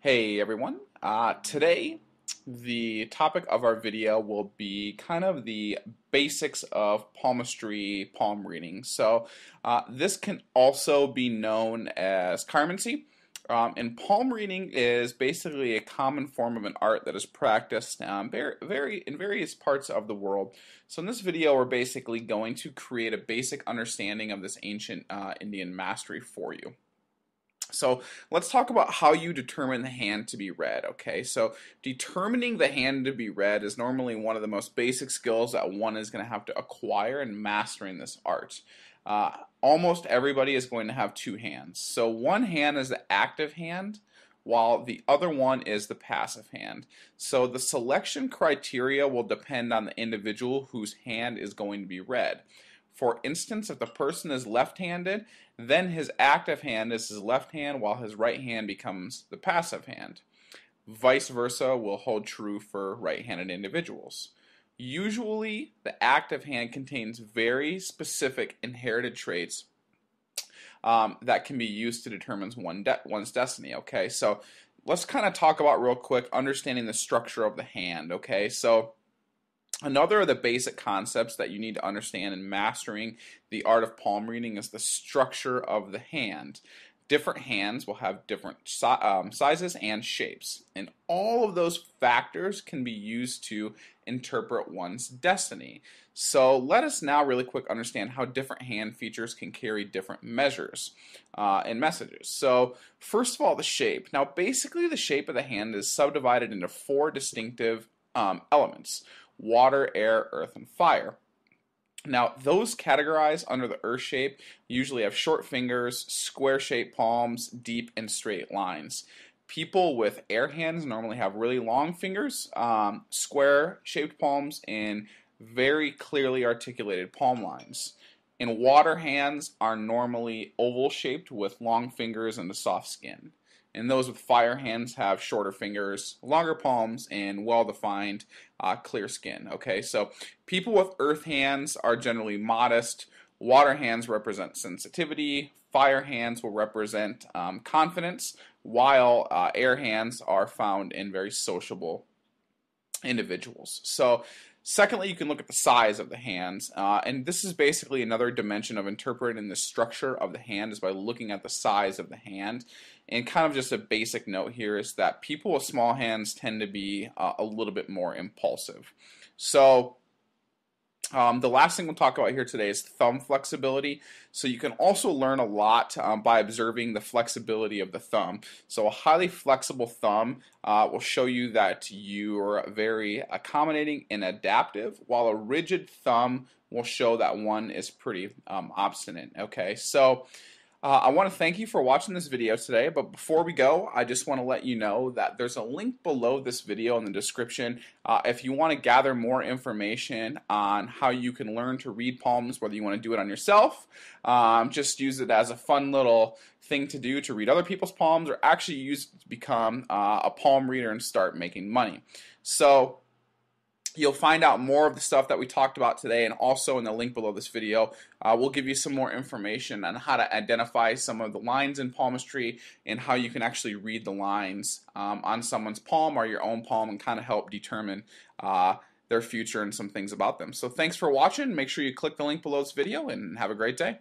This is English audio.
Hey everyone. Today, the topic of our video will be kind of the basics of palmistry, palm reading. This can also be known as chiromancy. And palm reading is basically a common form of an art that is practiced in various parts of the world. So in this video, we're basically going to create a basic understanding of this ancient Indian mastery for you. So let's talk about how you determine the hand to be read. Okay, so determining the hand to be read is normally one of the most basic skills that one is going to have to acquire in mastering this art. Almost everybody is going to have two hands. So one hand is the active hand, while the other one is the passive hand. So the selection criteria will depend on the individual whose hand is going to be read. For instance, if the person is left-handed, then his active hand is his left hand while his right hand becomes the passive hand. Vice versa will hold true for right-handed individuals. Usually, the active hand contains very specific inherited traits that can be used to determine one's destiny. Okay, so let's kind of talk about real quick understanding the structure of the hand. Okay, so another of the basic concepts that you need to understand in mastering the art of palm reading is the structure of the hand. Different hands will have different sizes and shapes, and all of those factors can be used to interpret one's destiny. So let us now really quick understand how different hand features can carry different measures and messages. So first of all, the shape. Now basically the shape of the hand is subdivided into four distinctive elements: water, air, earth, and fire. Now, those categorized under the earth shape usually have short fingers, square-shaped palms, deep and straight lines. People with air hands normally have really long fingers, square-shaped palms, and very clearly articulated palm lines. And water hands are normally oval-shaped with long fingers and a soft skin. And those with fire hands have shorter fingers, longer palms, and well-defined clear skin. Okay, so people with earth hands are generally modest. Water hands represent sensitivity. Fire hands will represent confidence, while air hands are found in very sociable individuals. So secondly, you can look at the size of the hands, and this is basically another dimension of interpreting the structure of the hand is by looking at the size of the hand. And kind of just a basic note here is that people with small hands tend to be a little bit more impulsive. So the last thing we'll talk about here today is thumb flexibility. So you can also learn a lot by observing the flexibility of the thumb. So a highly flexible thumb will show you that you're very accommodating and adaptive, while a rigid thumb will show that one is pretty obstinate. Okay, so I want to thank you for watching this video today, but before we go, I just want to let you know that there's a link below this video in the description if you want to gather more information on how you can learn to read palms, whether you want to do it on yourself, just use it as a fun little thing to do to read other people's palms, or actually use it to become a palm reader and start making money. So you'll find out more of the stuff that we talked about today, and also in the link below this video, we'll give you some more information on how to identify some of the lines in palmistry and how you can actually read the lines on someone's palm or your own palm and kind of help determine their future and some things about them. So thanks for watching. Make sure you click the link below this video and have a great day.